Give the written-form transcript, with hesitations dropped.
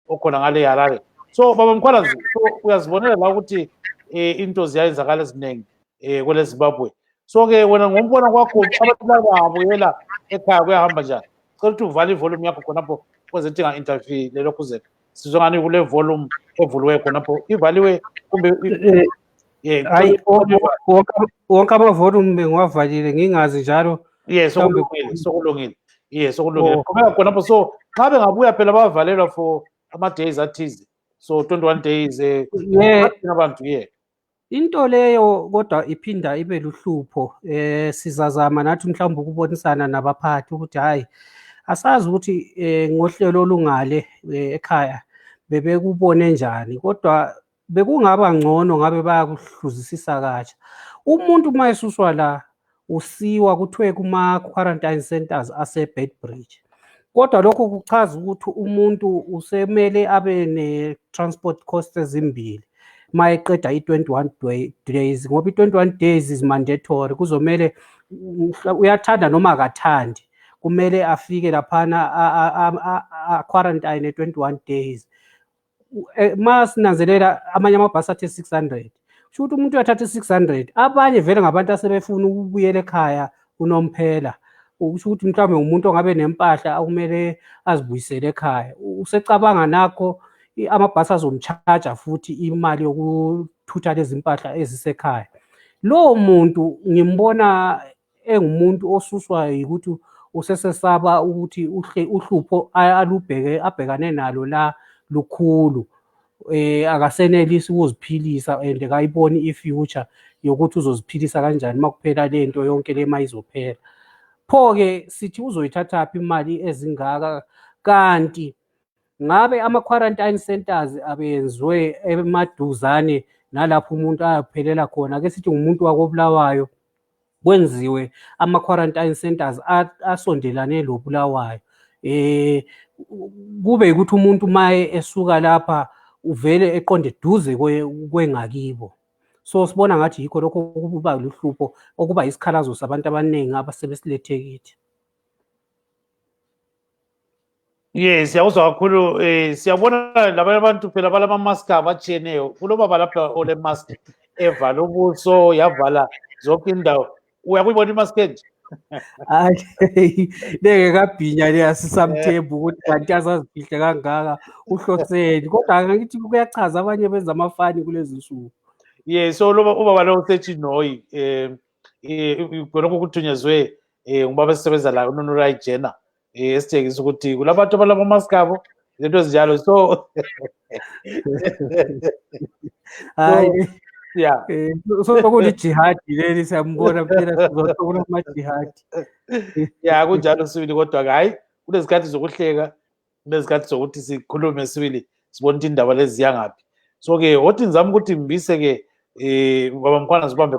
okhona ngale Harare. So baba Mkhwanazi, so uyazibonela la ukuthi into ziyayenzakala eziningi kwele Zimbabwe. So ke wena ngombona kwakho abantu lababuyela ekhaya kuyahamba njani? Cela ukuthi uvale ivolume yakho khonapho kwenze ukuthi inga-interfere lelokhuzeko. Sizwe ngani kule volume evuliwe khonapho ivaliwe kumbe hayi wonke amavolume bengiwavalile ngingazi njalo. Sokulungile. Yes, sokulungile. Qhubeka khonapho. So xa bengabuya phela bavalelwa for ama-days athize. So 21 days abantu into leyo kodwa iphinda ibe luhlupho. Sizazama nathi mhlawumbe ukubonisana nabaphathi ukuthi hayi asazi ukuthi ngohlelo olungale ekhaya bebekubone njani, kodwa bekungaba ngcono ngabe bayakuhluzisisa kahle. Umuntu uma esuswa la usiwa kuthiwe kuma-quarantine centers ase-Beitbridge, kodwa lokho kuchaza ukuthi umuntu usemele abe ne-transport costs ezimbili uma eqeda i-21 days, ngoba i-21 days is mandatory. Kuzomele uyathanda noma akathandi kumele afike laphana a-quarantine 21 days. Ma sinanzelela amanye amabhasi athe 600, kusho ukuthi umuntu uyathatha 600. Abanye vele ngabantu asebefuna ukubuyela ekhaya unomphela, kusho ukuthi mhlawumbe umuntu ongabe nempahla akumele azibuyisele ekhaya. Usecabanga nakho amabhasi azomcharge futhi imali yokuthutha lezi mpahla ezisekhaya. Lowo muntu ngimbona engumuntu osuswa ukuthi usesesaba ukuthi uhlupho abhekane nalo la lukhulu, akasenelisi ukuziphilisa and akayiboni i-future yokuthi uzoziphilisa kanjani makuphela lento yonke le mayizophela. Pho-ke sithi uzoyithathaphi imali ezingaka, kanti ngabe ama-quarantine centers abenziwe emaduzane nalapho umuntu ayaphelela khona. Ake sithi ngumuntu wakoBulawayo, kwenziwe ama-quarantine centers asondelane lo Bulawayo. Kube ukuthi umuntu maye esuka lapha uvele eqonde eduze kwengakibo. So sibona ngathi yikho lokho kuba luhlupho okuba isikhalazo sabantu abaningi abasebesilethe kithi. Yes, siyakuzwa kakhulu. Siyabona labanye abantu phela balama-mask abatshiyeneyo. Kulobaba lapha ole mask evala ubuso yavala zonke indawo. Uyakuyibona imask enje? Hayi leke kabhinya le asisamthembu ukuthi kanti asazifihle kangaka uhloseni, kodwa ngithi kuyachaza abanye benza amafani kulezi nsuku. Yes, so ubaba lo useChinoyi lokho kuthunyezwe ngubaba esisebenza la uNonorai Jena esithengisa ukuthi kulabantu abalama-mask abo lento ezinjalo. So hayi sokulijihadi leli, siyambona phela sizothola amajihadi. Kunjalo sibili, kodwa hayi kunezikhathi zokuhleka, kunezikhathi zokuthi sikhulume sibili sibone ukuthi indaba lezi ziyangaphi. So ke wothi ngizama ukuthi ngimbise ke baba Mkhwanazi ubambe